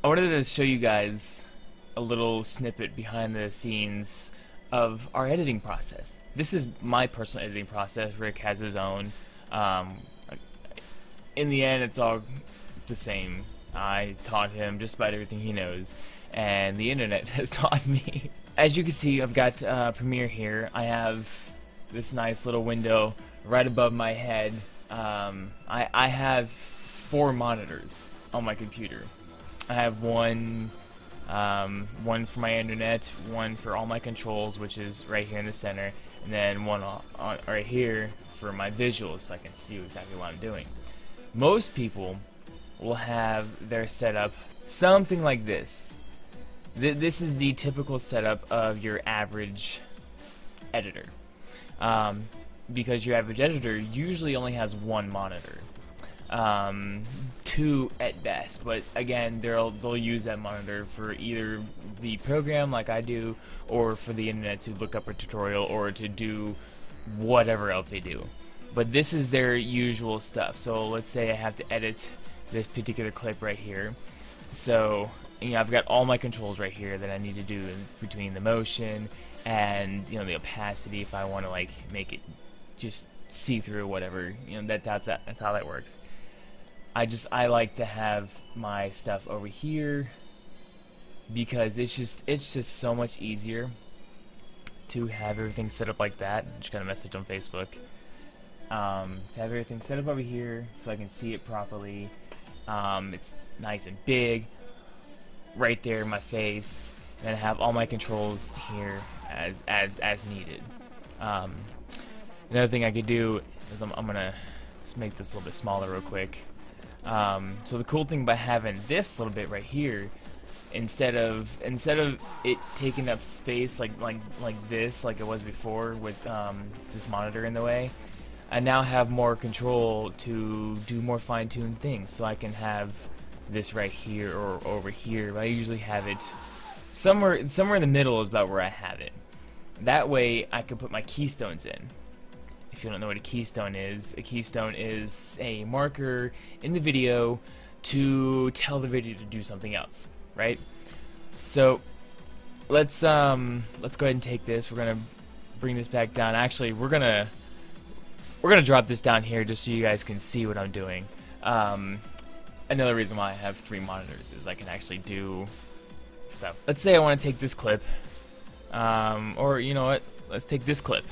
I wanted to show you guys a little snippet behind the scenes of our editing process. This is my personal editing process. Rick has his own. Um, in the end, it's all the same. I taught him just about everything he knows, and the internet has taught me. As you can see, I've got Premiere here. I have this nice little window right above my head. I have 4 monitors on my computer. I have one for my internet, one for all my controls, which is right here in the center, and then one right here for my visuals, so I can see exactly what I'm doing. Most people will have their setup something like this. This is the typical setup of your average editor. Because your average editor usually only has 1 monitor. 2 at best, but again, they'll use that monitor for either the program like I do, or for the internet to look up a tutorial or to do whatever else they do. But this is their usual stuff. So let's say I have to edit this particular clip right here. So I've got all my controls right here that I need to do between the motion and the opacity if I want to like make it just see through whatever. That's how that works. I like to have my stuff over here because it's just so much easier to have everything set up like that. Just got a message on Facebook. To have everything set up over here so I can see it properly. It's nice and big right there in my face, and I have all my controls here as needed. Another thing I could do is I'm gonna just make this a little bit smaller real quick. So the cool thing by having this little bit right here, instead of it taking up space like this, like it was before with this monitor in the way, I now have more control to do more fine-tuned things. So I can have this right here or over here, but I usually have it somewhere in the middle is about where I have it. That way I can put my keystones in. If you don't know what a keystone is a marker in the video to tell the video to do something else, right? So let's go ahead and take this. We're gonna bring this back down. Actually, we're gonna drop this down here just so you guys can see what I'm doing. Another reason why I have 3 monitors is I can actually do stuff. Let's say I want to take this clip, or you know what? Let's take this clip,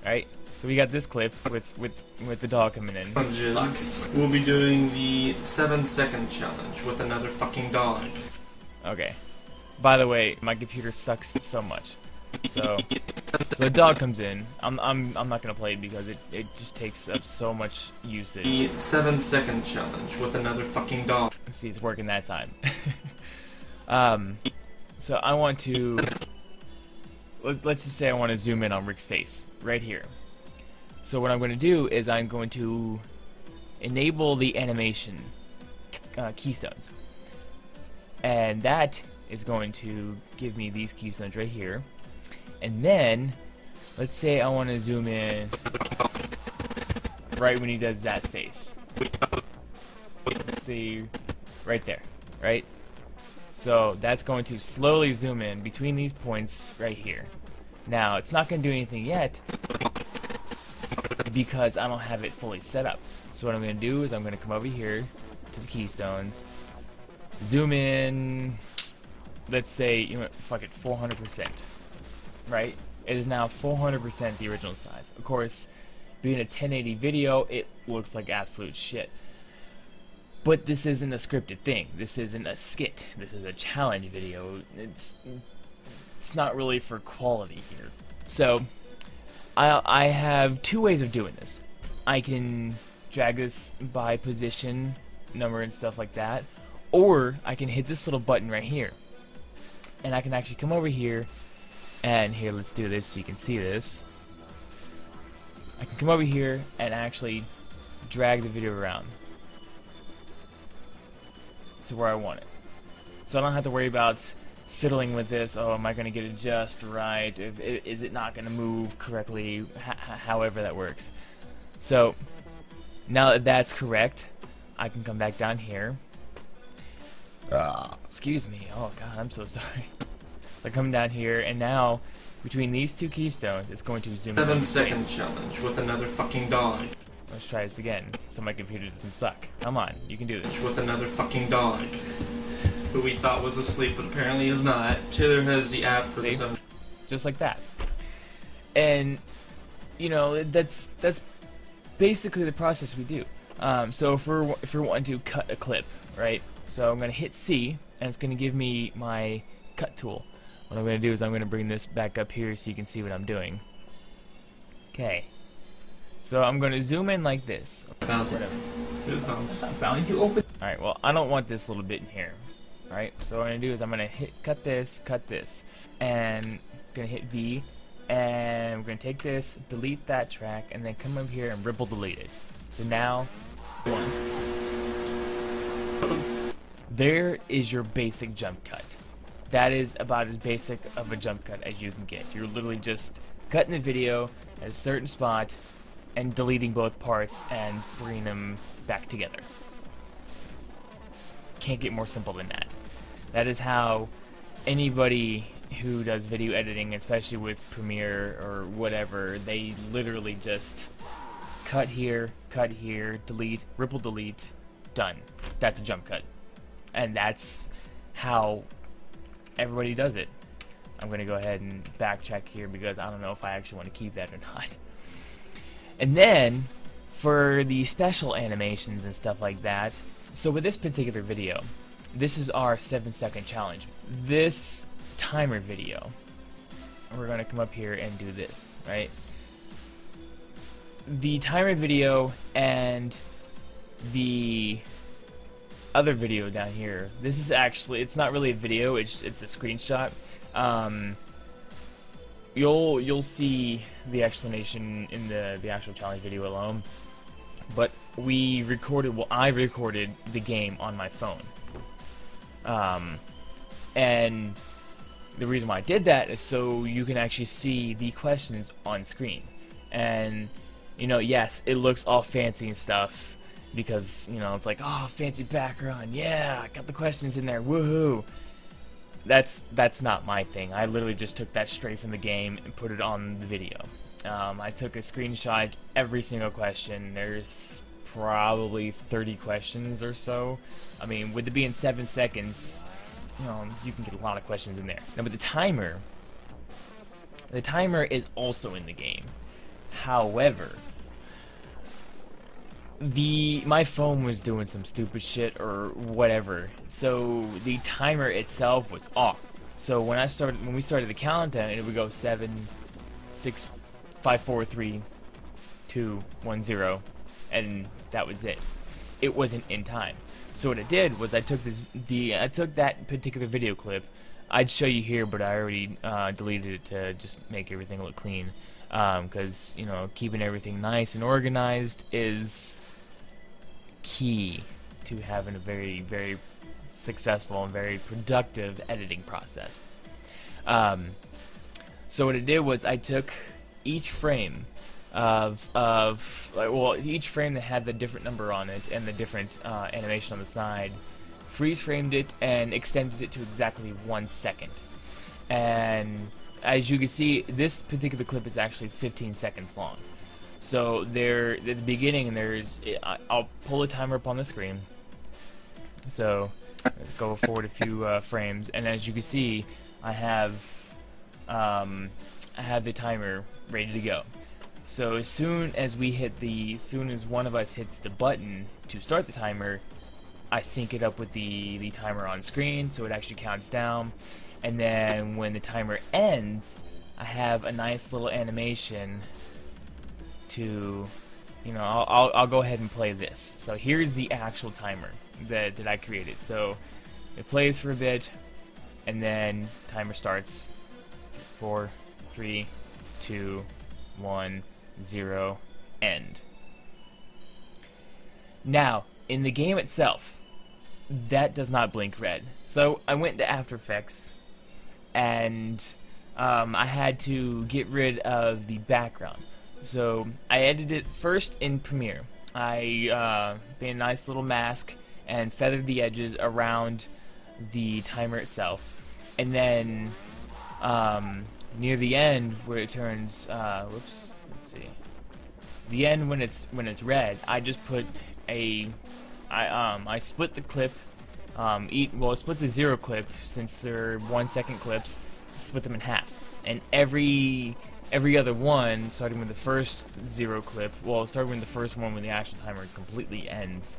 right? So we got this clip with the dog coming in. We'll be doing the 7-second challenge with another fucking dog. Okay. By the way, my computer sucks so much. So the dog comes in. I'm not gonna play it because it just takes up so much usage. The 7-second challenge with another fucking dog. See, it's working that time. So I want to let's just say I want to zoom in on Rick's face right here. So what I'm going to do is I'm going to enable the animation keystones, and that is going to give me these keystones right here. And then let's say I want to zoom in right when he does that face. Let's see, right there, right? So that's going to slowly zoom in between these points right here. Now it's not going to do anything yet because I don't have it fully set up. So what I'm going to do is I'm going to come over here to the keystones, zoom in, let's say, fuck it, 400%, right? It is now 400% the original size. Of course, being a 1080 video, it looks like absolute shit. But this isn't a scripted thing. This isn't a skit. This is a challenge video. It's not really for quality here. So I have 2 ways of doing this. I can drag this by position, number, and stuff like that, or I can hit this little button right here, and I can actually come over here, and here, let's do this so you can see this. I can come over here and actually drag the video around to where I want it. So I don't have to worry about fiddling with this. Oh, am I going to get it just right? Is it not going to move correctly? However that works. So now that that's correct, I can come back down here Excuse me. Oh god, I'm so sorry. I come down here, and now between these two keystones, it's going to zoom in. 7-second challenge with another fucking dog. Let's try this again, so my computer doesn't suck. Come on, you can do this. With another fucking dog, who we thought was asleep, but apparently is not. Taylor has the app for See? the 7. Just like that. And you know, that's basically the process we do. So if we're wanting to cut a clip, right? So I'm gonna hit C, and it's gonna give me my cut tool. What I'm gonna do is I'm gonna bring this back up here so you can see what I'm doing. Okay. So I'm gonna zoom in like this. Bounce it. Just bounce. Bound to open. All right. Well, I don't want this little bit in here. All right. So what I'm gonna do is I'm gonna hit cut this, and I'm gonna hit V. And we're going to take this, delete that track, and then come up here and ripple delete it. So now, there is your basic jump cut. That is about as basic of a jump cut as you can get. You're literally just cutting the video at a certain spot and deleting both parts and bringing them back together. Can't get more simple than that. That is how anybody who does video editing, especially with Premiere or whatever, they literally just cut here, delete, ripple delete, done. That's a jump cut. And that's how everybody does it. I'm going to go ahead and backtrack here because I don't know if I actually want to keep that or not. And then, for the special animations and stuff like that, so with this particular video, this is our 7-second challenge. This timer video, we're going to come up here and do this, right? The timer video and the other video down here, this is actually, it's not really a video, it's a screenshot. You'll see the explanation in the actual challenge video alone, but I recorded the game on my phone. And the reason why I did that is so you can actually see the questions on screen. And, you know, yes, it looks all fancy and stuff because, you know, it's like, oh, fancy background, yeah, I got the questions in there, woohoo. That's not my thing. I literally just took that straight from the game and put it on the video. I took a screenshot every single question. There's probably 30 questions or so. I mean, with it being 7 seconds, you know, you can get a lot of questions in there. Now, with the timer is also in the game. However, my phone was doing some stupid shit or whatever, so the timer itself was off. So when we started the countdown, it would go 7, 6, 5, 4, 3, 2, 1, 0, and that was it. It wasn't in time. So what I did was I took that particular video clip. I'd show you here, but I already deleted it to just make everything look clean. Because you know, keeping everything nice and organized is key to having a very, very successful and very productive editing process. So what I did was I took each frame each frame that had the different number on it and the different animation on the side, freeze framed it and extended it to exactly 1 second. And as you can see, this particular clip is actually 15 seconds long. So there, at the beginning, I'll pull a timer up on the screen. So let's go forward a few frames, and as you can see, I have the timer ready to go. So as soon as one of us hits the button to start the timer, I sync it up with the timer on screen, so it actually counts down. And then when the timer ends, I have a nice little animation to, you know, I'll go ahead and play this. So here's the actual timer that I created. So it plays for a bit, and then timer starts. 4, 3, 2, 1, 0, end. Now, in the game itself, that does not blink red. So I went to After Effects, and I had to get rid of the background. So I edited it first in Premiere. I made a nice little mask and feathered the edges around the timer itself, and then near the end where it turns, whoops, let's see, the end when it's red, I just put I split the clip, split the 0 clip, since they're 1 second clips, split them in half, and every other one, starting with the first 0 clip, well, starting with the first one when the actual timer completely ends,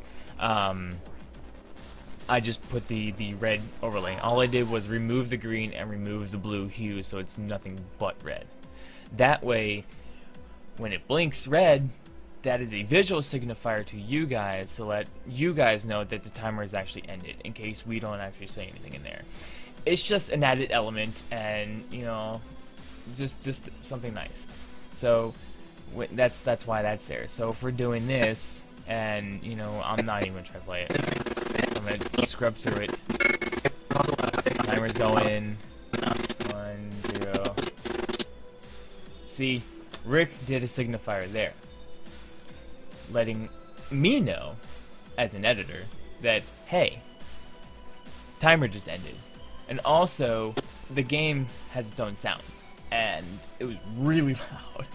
I just put the red overlay. All I did was remove the green and remove the blue hue, so it's nothing but red. That way, when it blinks red, that is a visual signifier to you guys to let you guys know that the timer is actually ended, in case we don't actually say anything in there. It's just an added element, and you know, just something nice. So that's why that's there. So if we're doing this, and you know, I'm not even gonna try to play it. I'm gonna scrub through it. Timer's going. 1, 0. See, Rick did a signifier there, letting me know, as an editor, that hey, timer just ended. And also, the game has its own sounds, and it was really loud.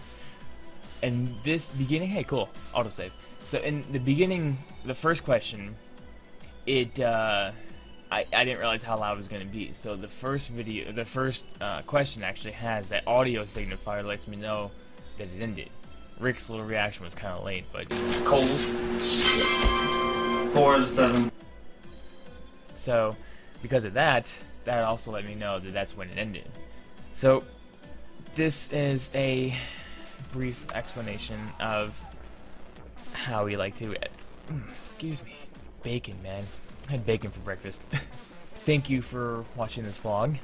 And this beginning, hey, cool, autosave. So in the beginning, the first question, I didn't realize how loud it was going to be. So the first question actually has that audio signifier, lets me know that it ended. Rick's little reaction was kind of late, but Coles. 4 of the 7. So because of that, that also let me know that that's when it ended. So this is a brief explanation of how we like to excuse me, bacon, man. I had bacon for breakfast. Thank you for watching this vlog,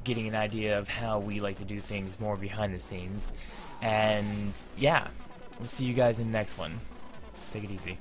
getting an idea of how we like to do things more behind the scenes. And yeah, we'll see you guys in the next one. Take it easy.